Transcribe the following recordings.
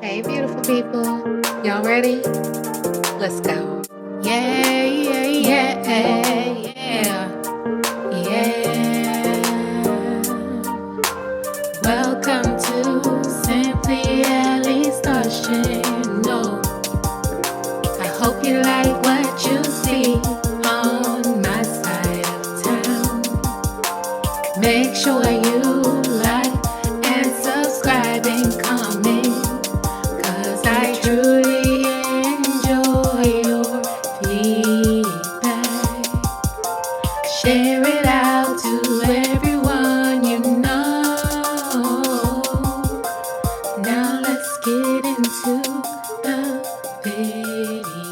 Hey, beautiful people. Y'all ready? Let's go. Yeah, yeah, yeah, yeah, yeah. Welcome to Simply Ellie's Starship. No, I hope you like what you see on my side of town. Make sure you like and subscribe and comment. I truly enjoy your feedback. Share it out to everyone you know. Now let's get into the video.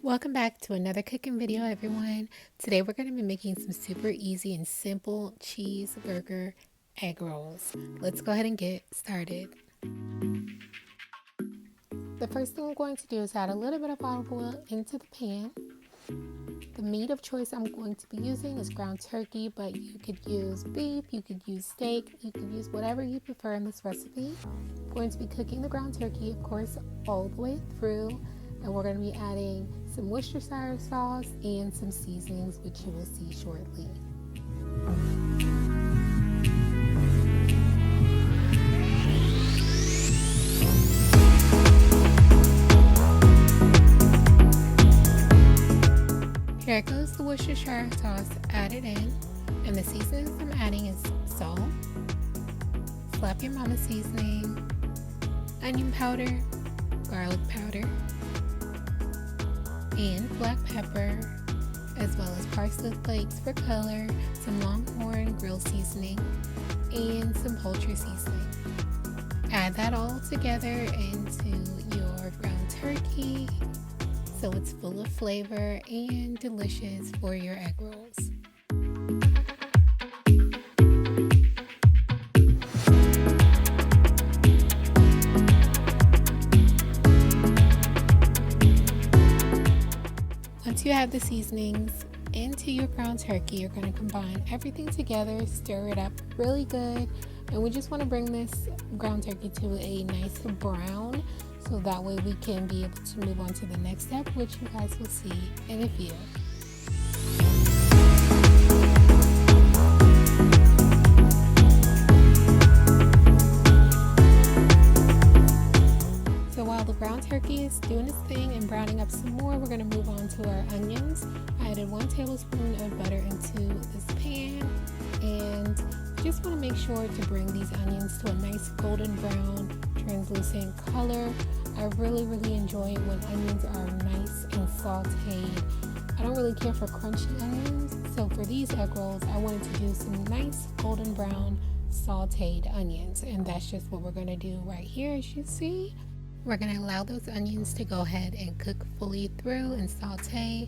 Welcome back to another cooking video, everyone. Today we're going to be making some super easy and simple cheeseburger egg rolls. Let's go ahead and get started. The first thing I'm going to do is add a little bit of olive oil into the pan. The meat of choice I'm going to be using is ground turkey, but you could use beef, you could use steak, you could use whatever you prefer in this recipe. I'm going to be cooking the ground turkey, of course, all the way through, and we're going to be adding some Worcestershire sauce and some seasonings, which you will see shortly. Here goes the Worcestershire sauce added in, and the seasonings I'm adding is salt, Slap Your Mama seasoning, onion powder, garlic powder, and black pepper, as well as parsley flakes for color, some Longhorn grill seasoning, and some poultry seasoning. Add that all together into your ground turkey, so it's full of flavor and delicious for your egg rolls. Once you have the seasonings into your ground turkey, you're going to combine everything together, stir it up really good, and we just want to bring this ground turkey to a nice brown, so that way we can be able to move on to the next step, which you guys will see in a few. So while the ground turkey is doing its thing and browning up some more, we're going to move on to our onions. I added 1 tablespoon of butter into this pan, and just want to make sure to bring these onions to a nice golden brown, translucent color. I really enjoy it when onions are nice and sauteed. I don't really care for crunchy onions, so for these egg rolls I wanted to do some nice golden brown sauteed onions, and that's just what we're going to do right here. As you see, we're going to allow those onions to go ahead and cook fully through and saute.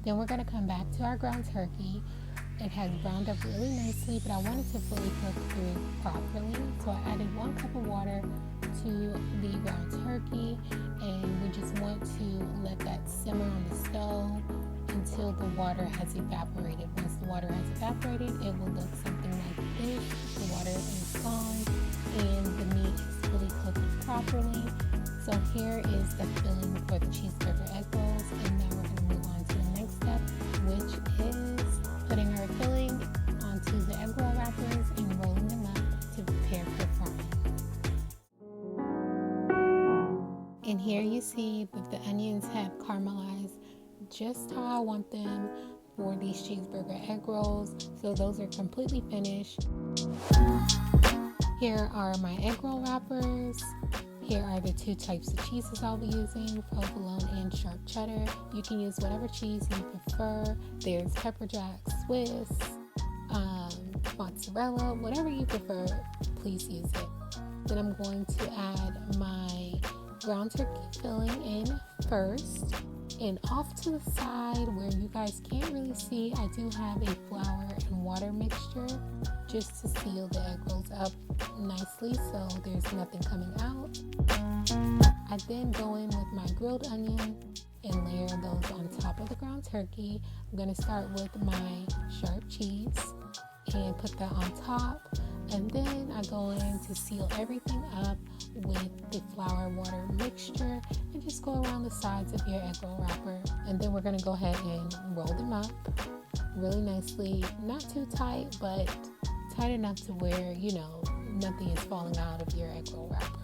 Then we're going to come back to our ground turkey. It has browned up really nicely, but I wanted to fully cook through properly, so I added 1 cup of water to the ground turkey, and we just want to let that simmer on the stove until the water has evaporated. Once the water has evaporated, it will look something like this. The water is gone and the meat is fully cooked properly. So here is the filling for the cheeseburger egg rolls, and now we're going to move on to the next step, which is putting our filling onto the egg roll wrappers and rolling them up to prepare for frying. And here you see that the onions have caramelized just how I want them for these cheeseburger egg rolls. So those are completely finished. Here are my egg roll wrappers. Here are the 2 types of cheeses I'll be using, provolone and sharp cheddar. You can use whatever cheese you prefer. There's pepper jack, Swiss, mozzarella, whatever you prefer, please use it. Then I'm going to add my ground turkey filling in first. And off to the side where you guys can't really see, I do have a flour and water mixture just to seal the egg rolls up nicely so there's nothing coming out. I then go in with my grilled onion and layer those on top of the ground turkey. I'm going to start with my sharp cheese and put that on top, And then I go in to seal everything up with the flour water mixture and just go around the sides of your egg roll wrapper. And then we're going to go ahead and roll them up really nicely, not too tight, but tight enough to where, you know, nothing is falling out of your egg roll wrapper.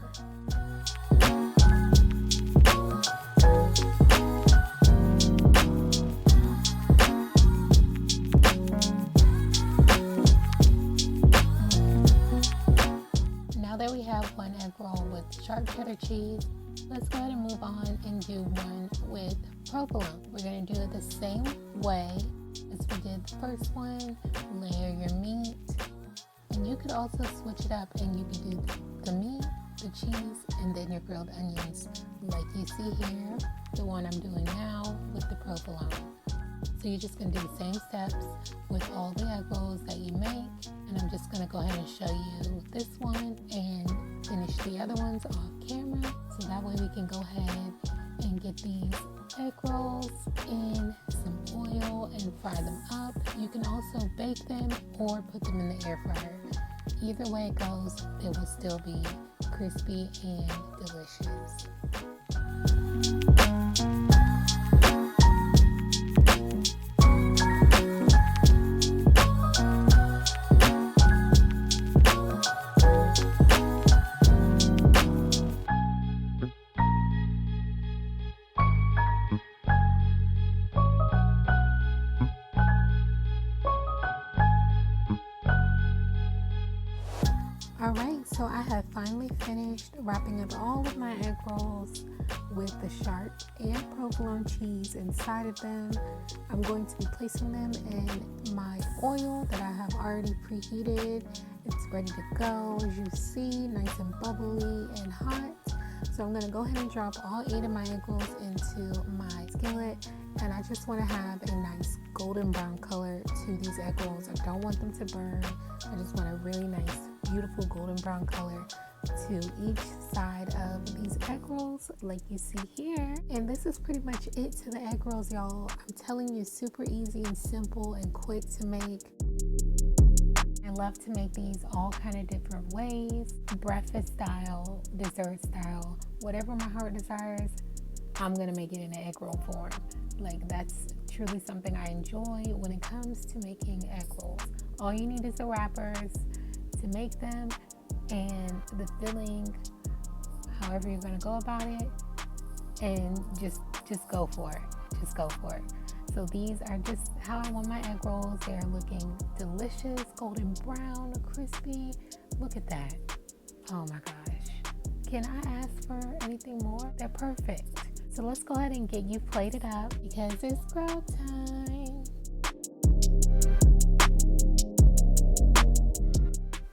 Now that we have one egg roll with sharp cheddar cheese, let's go ahead and move on and do one with provolone. We're going to do it the same way as we did the first one. Layer your meat, and you could also switch it up and you could do the meat, the cheese, and then your grilled onions like you see here, the one I'm doing now with the provolone. So you're just going to do the same steps with all the egg rolls that you make, and I'm just going to go ahead and show you this one and finish the other ones off camera, so that way we can go ahead and get these egg rolls in some oil and fry them up. You can also bake them or put them in the air fryer. Either way it goes, they will still be crispy and delicious. Alright, so I have finally finished wrapping up all of my egg rolls with the sharp and provolone cheese inside of them. I'm going to be placing them in my oil that I have already preheated. It's ready to go, as you see, nice and bubbly and hot. So I'm going to go ahead and drop all 8 of my egg rolls into my skillet, and I just want to have a nice golden brown color to these egg rolls. I don't want them to burn. I just want a really nice, beautiful golden brown color to each side of these egg rolls like you see here. And this is pretty much it to the egg rolls, y'all. I'm telling you, super easy and simple and quick to make. I love to make these all kind of different ways, breakfast style, dessert style, whatever my heart desires. I'm gonna make it in an egg roll form. Like, that's truly something I enjoy when it comes to making egg rolls. All you need is the wrappers to make them and the filling, however you're gonna go about it, and just go for it. Just go for it. So these are just how I want my egg rolls. They're looking delicious, golden brown, crispy. Look at that. Oh my gosh. Can I ask for anything more? They're perfect. So let's go ahead and get you plated up because it's grub time.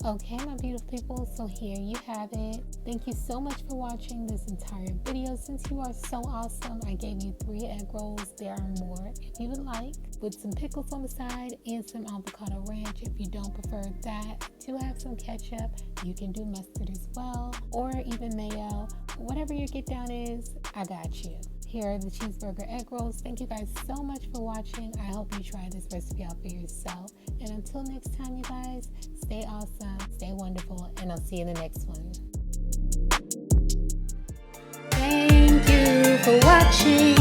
Okay, my beautiful people, so here you have it. Thank you so much for watching this entire video. Since you are so awesome, I gave you 3 egg rolls. There are more if you would like, with some pickles on the side and some avocado ranch. If you don't prefer that, to have some ketchup, you can do mustard as well, or even mayo. Whatever your get down is, I got you. Here are the cheeseburger egg rolls. Thank you guys so much for watching. I hope you try this recipe out for yourself. And until next time, you guys, stay awesome, stay wonderful, and I'll see you in the next one. Thank you for watching.